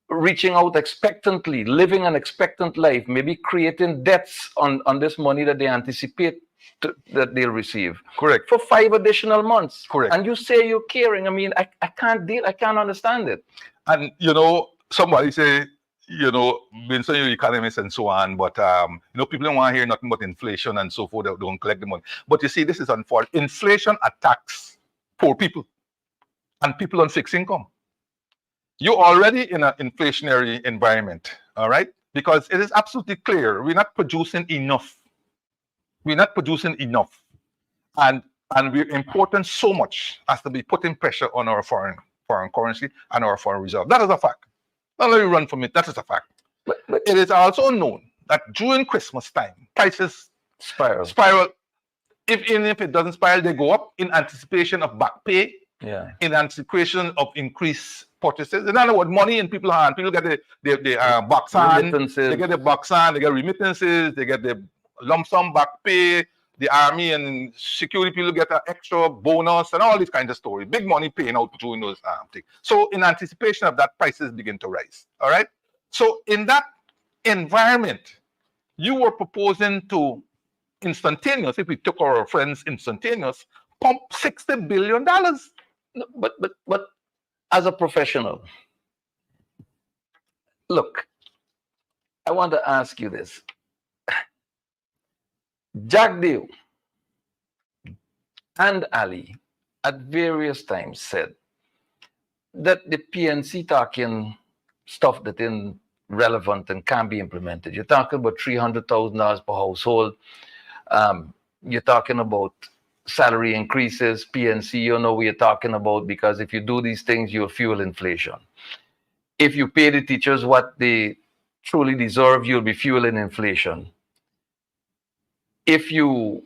reaching out expectantly, living an expectant life, maybe creating debts on this money that they anticipate that they'll receive. Correct. For 5 additional months. Correct. And you say you're caring. I mean, I can't understand it. And, somebody say, Winston, you're economist and so on, but, people don't want to hear nothing but inflation and so forth. They don't collect the money. But you see, this is unfortunate. Inflation attacks poor people and people on fixed income. You're already in an inflationary environment, all right? Because it is absolutely clear we're not producing enough. We're not producing enough. And we're importing so much as to be putting pressure on our foreign currency and our foreign reserve. That is a fact. Don't let me run from it. That is a fact. But it is also known that during Christmas time, prices spiral. Even if it doesn't spiral, they go up in anticipation of back pay. Yeah. In anticipation of increased purchases. In other words, money in people's hands. People get the box on. They get the box on. They get remittances. They get the lump sum back pay. The army and security people get an extra bonus and all these kinds of stories. Big money paying out during those things. So in anticipation of that, prices begin to rise. All right. So in that environment, you were proposing to instantaneous, if we took our friends instantaneous, pump $60 billion. But as a professional, look, I want to ask you this. Jack Dew and Ali at various times said that the PNC talking stuff that isn't relevant and can't be implemented. You're talking about $300,000 per household. You're talking about salary increases, PNC, you know what you're talking about, because if you do these things, you'll fuel inflation. If you pay the teachers what they truly deserve, you'll be fueling inflation. If you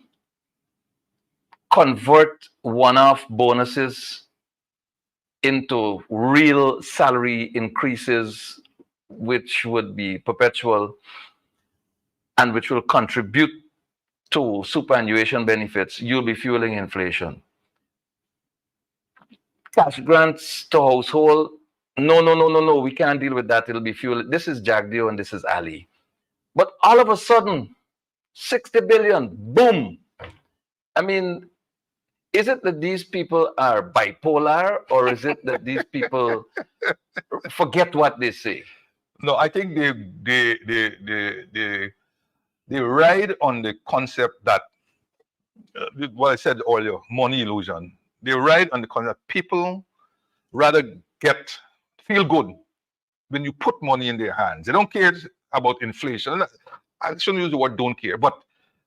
convert one-off bonuses into real salary increases, which would be perpetual and which will contribute to superannuation benefits, you'll be fueling inflation. Cash grants to household, no, we can't deal with that. It'll be fuel. This is Jagdeo and this is Ali. But all of a sudden, 60 billion, boom. I mean, is it that these people are bipolar, or is it that these people forget what they say? No, I think they ride on the concept that what I said earlier, money illusion. They ride on the concept people rather feel good when you put money in their hands. They don't care about inflation. I shouldn't use the word don't care, but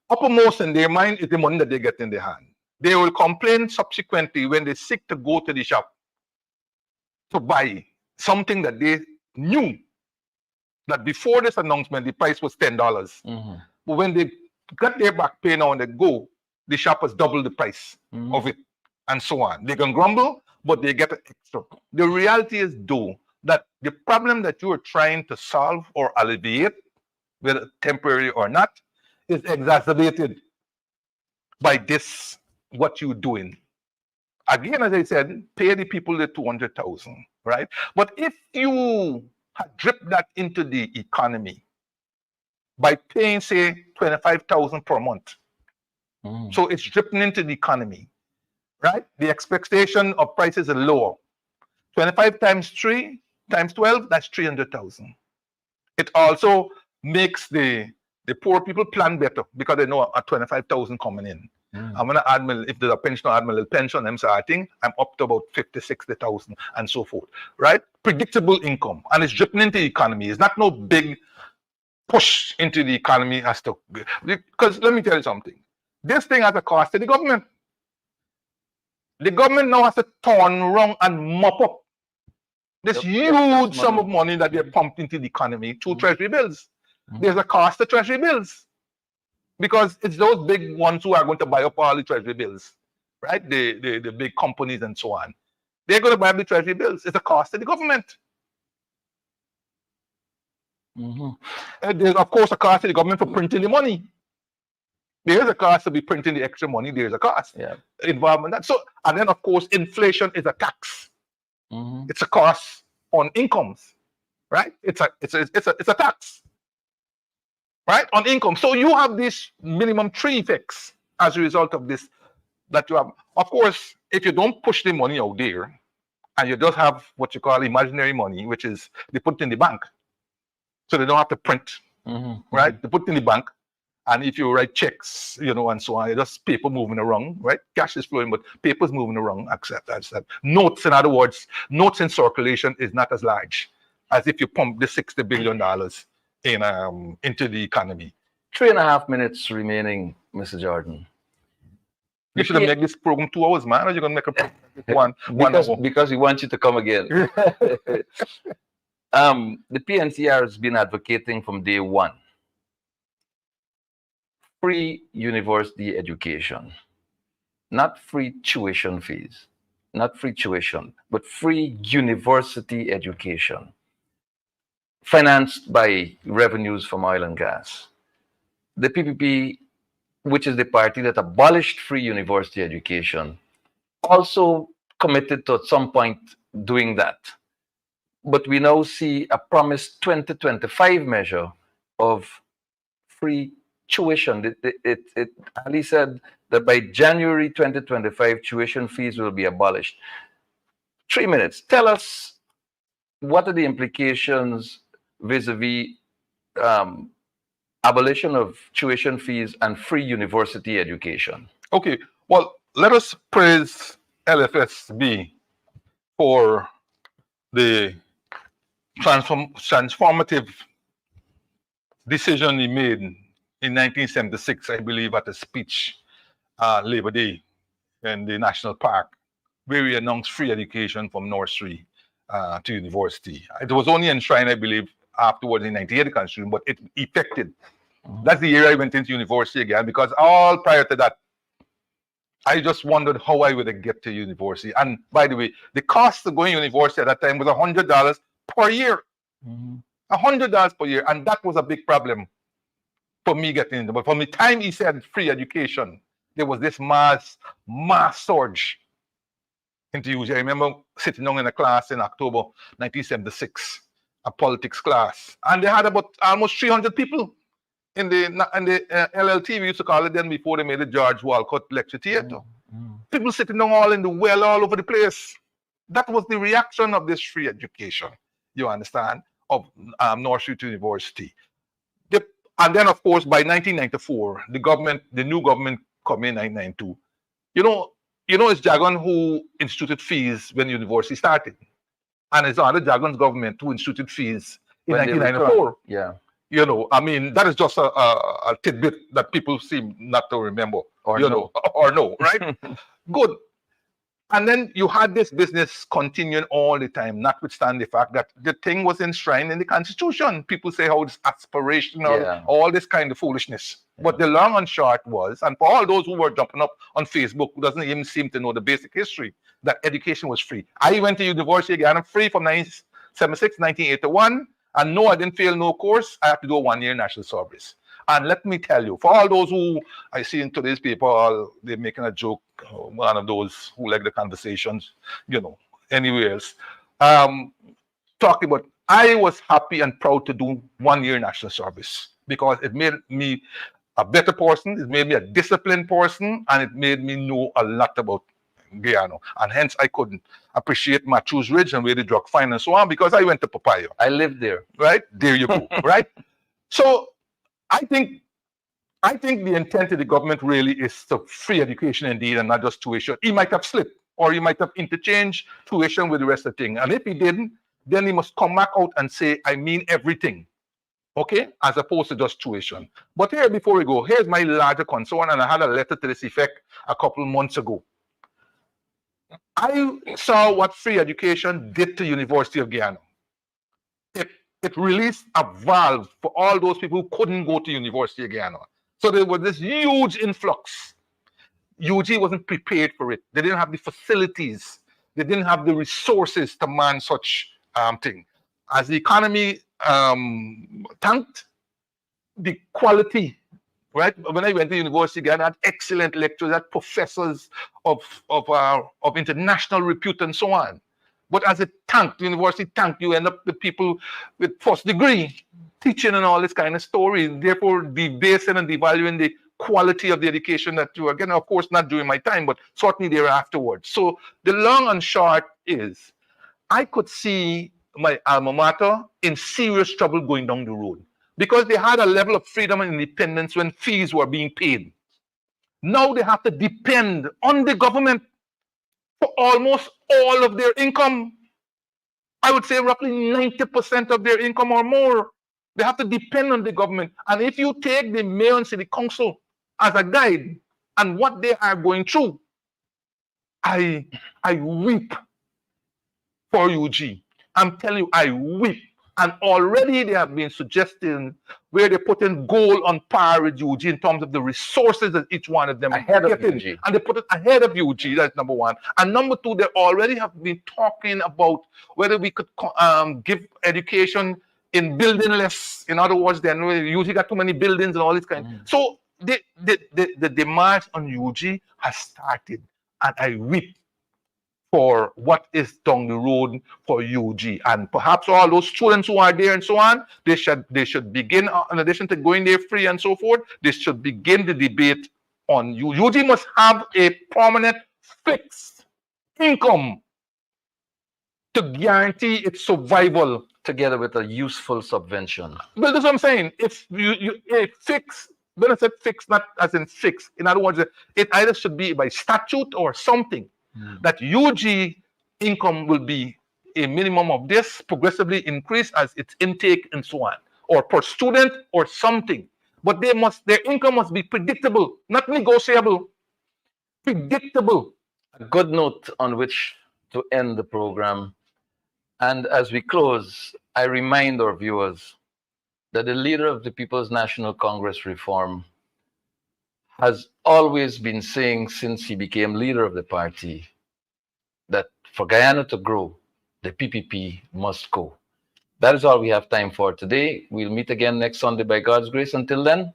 uppermost in their mind is the money that they get in their hand. They will complain subsequently when they seek to go to the shop to buy something that they knew that before this announcement, the price was $10. But when they got their back pay now and they go, the shop has doubled the price of it, and so on. They can grumble, but they get extra. The reality is, though, that the problem that you are trying to solve or alleviate, whether temporary or not, is exacerbated by this, what you're doing. Again, as I said, pay the people the 200,000, right? But if you had dripped that into the economy by paying, say, 25,000 per month, so it's dripping into the economy, right? The expectation of prices are lower. 25 times 3 times 12, that's 300,000. It also makes the poor people plan better because they know a 25,000 coming in. I'm gonna add if there's a pension, add my little pension. I'm starting. I'm up to about 50, 60,000 and so forth, right? Predictable income, and it's dripping into the economy. It's not no big push into the economy as to, because let me tell you something. This thing has a cost to the government. The government now has to turn around and mop up this huge sum of money that they pumped into the economy through treasury bills. There's a cost to treasury bills because it's those big ones who are going to buy up all the treasury bills, right? The big companies and so on. They're going to buy up the treasury bills. It's a cost to the government. There's, of course, a cost to the government for printing the money. There's a cost to be printing the extra money. There's a cost involved in that. So, and then, of course, inflation is a tax. It's a cost on incomes, right? It's a tax, right, on income. So you have these minimum 3 effects as a result of this that you have. Of course, if you don't push the money out there, and you just have what you call imaginary money, which is they put it in the bank, so they don't have to print, right? They put it in the bank. And if you write checks, and so on, just paper moving around, right? Cash is flowing, but paper's moving around, accept that. Notes, in other words, notes in circulation is not as large as if you pump the $60 billion into the economy. 3.5 minutes remaining, Mr. Jordan. You should have made this program 2 hours, man. Or you're going to make a program one hour? Because we want you to come again. The PNCR has been advocating from day one free university education, not free tuition fees, not free tuition, but free university education, financed by revenues from oil and gas. The PPP, which is the party that abolished free university education, also committed to at some point doing that. But we now see a promised 2025 measure of free tuition. Ali said that by January 2025, tuition fees will be abolished. 3 minutes. Tell us, what are the implications vis-a-vis abolition of tuition fees and free university education? Okay. Well, let us praise LFSB for the transformative decision he made in 1976, I believe, at a speech Labor Day in the National Park, where he announced free education from nursery to university. It was only enshrined, I believe, afterwards in 98 the Constitution, but it effected. That's the year I went into university again, because all prior to that, I just wondered how I would get to university. And by the way, the cost of going to university at that time was $100 per year. $100 per year. And that was a big problem for me getting into. But from the time he said free education, there was this mass surge into UG. I remember sitting down in a class in October 1976, a politics class. And they had about almost 300 people in the LLT, we used to call it then, before they made the George Walcott Lecture Theatre. People sitting down all in the well all over the place. That was the reaction of this free education, you understand, of nursery to university. And then, of course, by 1994, the new government come in 1992. You know, it's Jagan who instituted fees when university started. And it's other Jagan's government who instituted fees in 1994. Yeah. You know, I mean, that is just a tidbit that people seem not to remember, or know, right? Good. And then you had this business continuing all the time, notwithstanding the fact that the thing was enshrined in the Constitution. People say how it's aspirational, all this kind of foolishness. But the long and short was, and for all those who were jumping up on Facebook who doesn't even seem to know the basic history, that education was free. I went to university again, I'm free from 1976, 1981. And no, I didn't fail no course. I have to do a 1-year national service. And let me tell you, for all those who I see in today's paper, they're making a joke, one of those who like the conversations, anywhere else. Talking about, I was happy and proud to do 1-year national service because it made me a better person, it made me a disciplined person, and it made me know a lot about Guyana. And hence I couldn't appreciate Matthews Ridge and where the drug find and so on, because I went to Papaya. I lived there. Right? There you go. Right? So I think the intent of the government really is to free education indeed, and not just tuition. He might have slipped, or he might have interchanged tuition with the rest of the thing. And if he didn't, then he must come back out and say, I mean everything. Okay? As opposed to just tuition. But here, before we go, here's my larger concern, and I had a letter to this effect a couple months ago. I saw what free education did to University of Guyana. It released a valve for all those people who couldn't go to University of Guyana. So there was this huge influx. UG wasn't prepared for it. They didn't have the facilities. They didn't have the resources to man such thing. As the economy tanked, the quality. Right? When I went to university, I had excellent lecturers, I had professors of international repute and so on. But as it tanked, the university tanked, you end up with people with first degree teaching and all this kind of story, therefore debasing and devaluing the quality of the education that you are getting. Of course, not during my time, but certainly there afterwards. So the long and short is, I could see my alma mater in serious trouble going down the road, because they had a level of freedom and independence when fees were being paid. Now they have to depend on the government for almost all of their income. I would say roughly 90% of their income or more. They have to depend on the government. And if you take the mayor and city council as a guide and what they are going through, I weep for UG. I'm telling you, I weep. And already they have been suggesting where they put in gold on par with UG in terms of the resources that each one of them ahead of UG. And they put it ahead of UG, that's number one. And number two, they already have been talking about whether we could give education in building-less. In other words, then UG got too many buildings and all this kind. So the demarch on UG has started. And I weep for what is down the road for UG, and perhaps all those students who are there and so on, they should begin, in addition to going there free and so forth, they should begin the debate on UG must have a permanent fixed income to guarantee its survival, together with a useful subvention. Well, that's what I'm saying. If a fixed When I said fixed, not as in fixed. In other words, it either should be by statute or something that UG income will be a minimum of this, progressively increase as its intake and so on, or per student or something. But their income must be predictable, not negotiable. Predictable. A good note on which to end the program. And as we close, I remind our viewers that the leader of the People's National Congress Reform has always been saying since he became leader of the party that for Guyana to grow, the PPP must go. That is all we have time for today. We'll meet again next Sunday by God's grace. Until then,